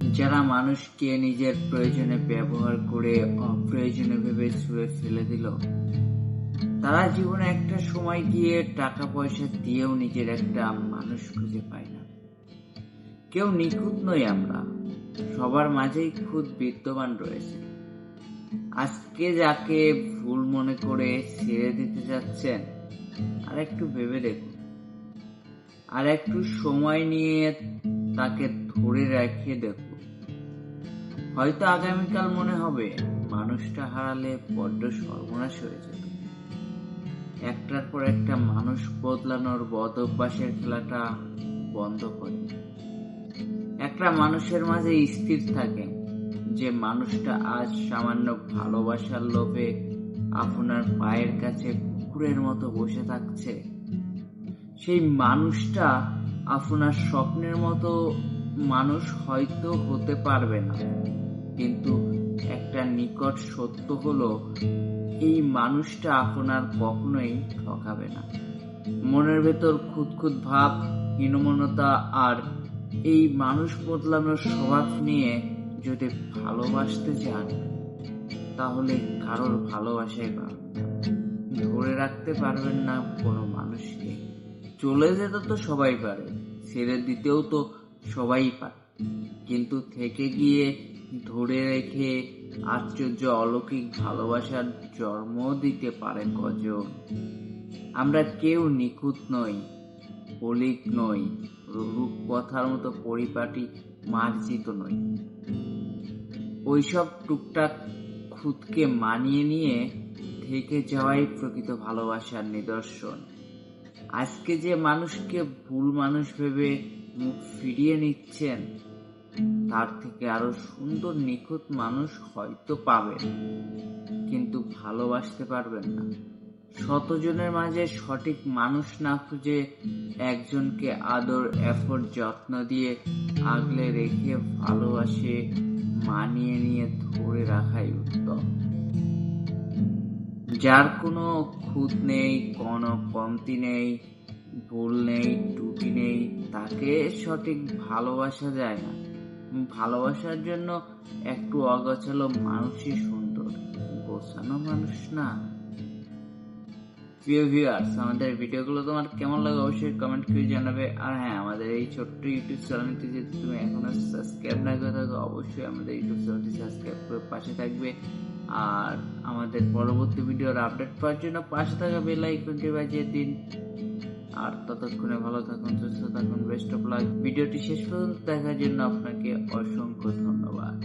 যারা মানুষকে নিজের প্রয়োজনে ব্যবহার করে অপ্রয়োজনে ভেবে ছুঁড়ে ফেলে দিল, তারা জীবনে একটা সময় গিয়ে টাকা পয়সা দিয়েও নিজের একটা মানুষ খুঁজে পায় না। কেউ নিখুঁত নই আমরা, সবার মাঝেই খুদ বিদ্যমান রয়েছে। আজকে যাকে ভুল মনে করে ছেড়ে দিতে যাচ্ছেন, আর একটু ভেবে দেখুন, আর একটু সময় নিয়ে তাকে ধরে রেখে দেখুন। হয়তো আগামীকাল মনে হবে মানুষটা হারালে বড্ড সর্বনাশ হয়ে যেত। একটার পর একটা মানুষ বদলানোর বদ অভ্যাসের খেলাটা বন্ধ করে একটা মানুষের মাঝে স্থির থাকে যে মানুষটা আজ সামান্য ভালোবাসার লোভে আপনার পায়ের কাছে কুকুরের মতো বসে থাকছে। সেই মানুষটা আপনার স্বপ্নের মতো মানুষ হয়তো হতে পারবে না, কিন্তু একটা নিকট সত্য হলো এই মানুষটা আপনার কখনোই ঠকাবে না। মনের ভেতর খুঁতখুঁত ভাব, হীনমন্যতা আর এই মানুষ বদলানোর স্বভাব নিয়ে যদি ভালোবাসতে চান, তাহলে কারোর ভালোবাসাই পাবেন না। ধরে রাখতে পারবেন না কোনো মানুষকে। চলে যেতে তো সবাই পারে, ছেড়ে দিতেও তো সবাই পারে, কিন্তু থেকে গিয়ে ধরে রেখে আশ্চর্য অলৌকিক ভালোবাসার জন্ম দিতে পারে কজন? আমরা কেউ নিখুঁত নই, অলীক নই, রূপকথার মতো পরিপাটি মার্জিত নই। ওইসব টুকটাক খুদকে মানিয়ে নিয়ে থেকে যাওয়াই প্রকৃত ভালোবাসার নিদর্শন। আজকে যে মানুষকে ভুল মানুষ ভেবে মুখ ফিরিয়ে নিচ্ছেন, তার থেকে আরো সুন্দর নিখুঁত মানুষ হয়তো পাবেন, কিন্তু ভালোবাসতে পারবেন না। শতজনের মাঝে সঠিক মানুষ না খুঁজে একজনকে আদর, এফোর্ট, যত্ন দিয়ে আগলে রেখে ভালোবাসে মানিয়ে নিয়ে ধরে রাখাই উত্তম। যার কোনো খুঁত নেই, কোনো কমতি নেই, ভুল নেই, ত্রুটি নেই, তাকে সঠিক ভালোবাসা যায় না। ভালোবাসার জন্য একটু অগোছালো মানুষই সুন্দর, গোছানো মানুষ না। প্রিয় ভিউয়ার্স, আমাদের ভিডিওগুলো তোমার কেমন লাগে অবশ্যই কমেন্ট করে জানাবে। আর হ্যাঁ, আমাদের এই ছোট্ট ইউটিউব চ্যানেলটি যদি তুমি এখনো সাবস্ক্রাইব না করে থাকো, অবশ্যই আমাদের ইউটিউব চ্যানেলটি সাবস্ক্রাইব করে পাশে থাকবে। আর আমাদের পরবর্তী ভিডিওর আপডেট পাওয়ার জন্য পাশে থাকা বেল আইকনটি বাজিয়ে দিন। আর ততক্ষণে ভালো থাকুন, সুস্থ থাকুন, বেস্ট অফ লাক। ভিডিওটি শেষ পর্যন্ত দেখার জন্য আপনাকে অসংখ্য ধন্যবাদ।